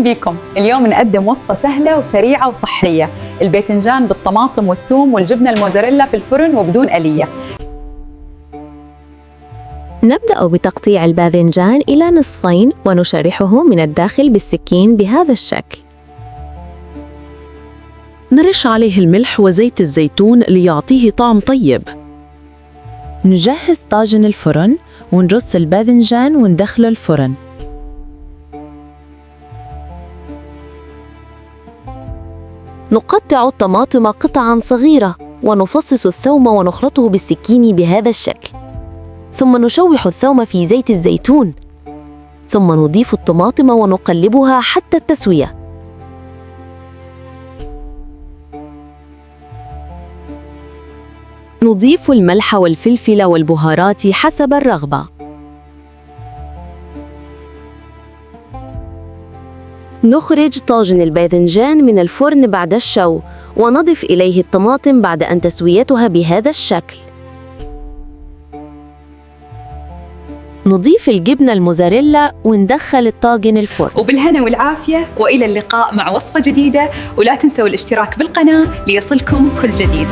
بيكم. اليوم نقدم وصفة سهلة وسريعة وصحية، الباذنجان بالطماطم والثوم والجبنة الموزاريلا في الفرن وبدون آلية. نبدأ بتقطيع الباذنجان إلى نصفين ونشرحه من الداخل بالسكين بهذا الشكل. نرش عليه الملح وزيت الزيتون ليعطيه طعم طيب. نجهز طاجن الفرن ونرص الباذنجان وندخله الفرن. نقطع الطماطم قطعاً صغيرة ونفصص الثوم ونخلطه بالسكين بهذا الشكل، ثم نشوح الثوم في زيت الزيتون، ثم نضيف الطماطم ونقلبها حتى التسوية. نضيف الملح والفلفل والبهارات حسب الرغبة. نخرج طاجن الباذنجان من الفرن بعد الشوي ونضيف إليه الطماطم بعد أن تسويتها بهذا الشكل. نضيف الجبنة الموزاريلا وندخل الطاجن الفرن. وبالهنا والعافية، وإلى اللقاء مع وصفة جديدة، ولا تنسوا الاشتراك بالقناة ليصلكم كل جديد.